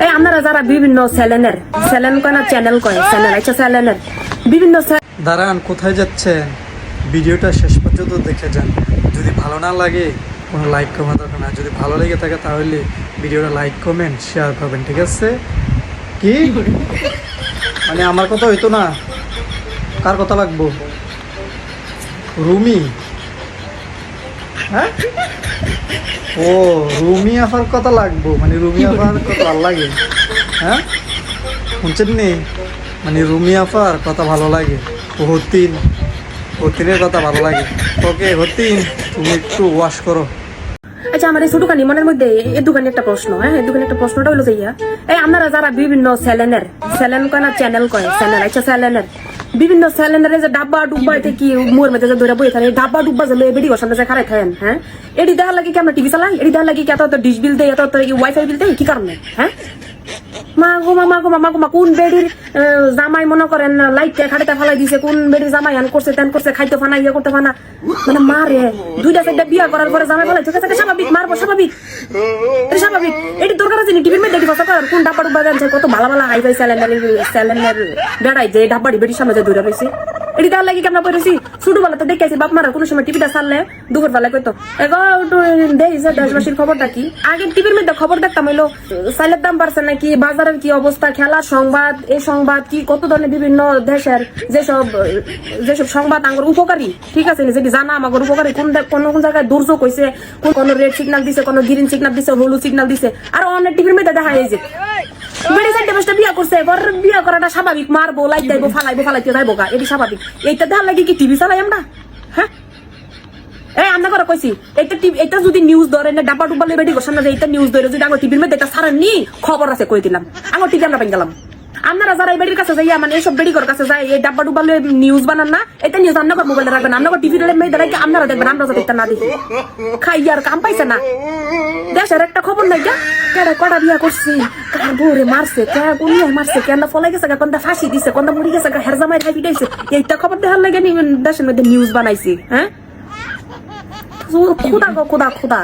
এই আপনারা যারা বিভিন্ন চ্যানেল কয় না চ্যানেল কয় চ্যানেল আচ্ছা চ্যানেলের বিভিন্ন দাঁড়ান, কোথায় যাচ্ছেন? ভিডিওটা শেষ পর্যন্ত দেখে যান। যদি ভালো না লাগে কোনো লাইক কমেন্ট দরকার না, যদি ভালো লেগে থাকে তাহলে ভিডিওটা লাইক কমেন্ট শেয়ার করবেন, ঠিক আছে? কি মানে আমার কথা হইতো না? কার কথা লাগবো? রুমি? হ্যাঁ, ও রুমি আফার কথা লাগবো, মানে রুমি আফার কথা ভালো লাগে? হ্যাঁ শুনছেন নি, মানে রুমি আফার কথা ভালো লাগে, হতিনের কথা ভালো লাগে। ওকে হতিন, তুমি একটু ওয়াশ করো। আচ্ছা আমার এই ছোটখানি মনের মধ্যে এই দোকানে একটা প্রশ্ন, হ্যাঁ এই দোকানে একটা প্রশ্নটা হলো যাইয়া এই আপনারা যারা বিভিন্ন চ্যানেল কয় না চ্যানেল কয় চ্যানেল আচ্ছা চ্যানেলের বিভিন্ন চ্যানেলের যে ডাব্বা ডুব্বা এটা কি মোর মধ্যে যে দৌড়া বই থাকে ডাব্বা ডুব্বা যে বেডি সামনে যে খারাই থাকেন, হ্যাঁ এটি দেখার লাগে কি আমরা টিভি চালাই? এটি দেখার লাগে কি এত ডিশ বিল দেয়, এত ওয়াইফাই বিল দেয়, কি কারণে? হ্যাঁ মা গো মা কোন বেডির জামাই মনে করেন লাইটটা খাড়িতে ফালাই দিছে, কোন বেডির জামাই আন করছে তেন করছে, খাইতে ফানা ইয়ে করতে ফানা, মানে মারে দুইটা চারটা বিয়া করার পরে জামাই ফালাই চোখে চোখে স্বাভাবিক মারবো, স্বাভাবিক স্বাভাবিক। এটি দরকার আছে টিভির মধ্যে দেখি করার কোন ডাব্বা ডুব্বা জানছে কত ভালো ভালো হাই ফাই চ্যানেলের বেড়াই যে ডাব্বাড়ি বেটির সামনে যে দৌড়া রয়েছে। এটি তার লাগে কেমন পড়েছি ছোটবেলা তো দেখেছি বাপ মারা কোনো সময় টিভিটা ছাড়লে দুপুর বেলা কইতো দেখছে দেশবাসীর খবরটা কি। আগে টিভির মধ্যে খবর দেখতাম হইলো চাইলের দাম বাড়ছে নাকি, বাজারের কি অবস্থা, খেলার সংবাদ, এই সংবাদ কি কত ধরনের বিভিন্ন দেশের যেসব সংবাদ আমার উপকারী, ঠিক আছে যেটি জানা আমার উপকারী, কোন জায়গায় দুর্যোগ হয়েছে, কোন রেড সিগন্যাল দিছে, কোন গ্রিন সিগন্যাল দিছে, হলুদ সিগন্যাল দিছে, আর অনেক টিভির মধ্যে দেখা যায় যে বেড়ে চারটে পাঁচটা বিয়া করছে, এবার বিয়া করাটা স্বাভাবিক, মারবো লাইট দেবো ফালাইতে যাইবো গা, এটি স্বাভাবিক। এইটা দেখা লাগে কি টিভি চালাই আমরা? হ্যাঁ এই আমরা করে কইছি এটা যদি নিউজ ধরে না ডাব্বা ডুব্বা লেবেডি সামনে যে এটা নিউজ ধরে যদি আমার টিভির মধ্যে এটা সারানি খবর আছে কই দিলাম, আমার টিভি আমরা পেয়ে গেলাম। আপনারা যারা এই বেডির কাছে যাইয়া মানে এইসব বেডির কাছে যায় এই ডাব্বা ডুব্বা নিউজ বানান না, এটা নিউজ আপনার মোবাইলে রাখবেন, আপনার টিভির মেয়ে রাখে আপনারা দেখবেন, আমরা যাতে এটা না দেখি খাই আর কাম পাইছে না। দেশের একটা খবর নাই কেডা কটা বিয়া করছি, কার বউরে মারছে, কোনিয়া মারছে, কেনটা ফলাই গেছে, কোনটা ফাঁসি দিছে, কোনটা মরি গেছে, হের জামাই খাই পিটাইছে, এইটা খবর দেখার লাগে দেশের মধ্যে নিউজ বানাইছি। হ্যাঁ খুদা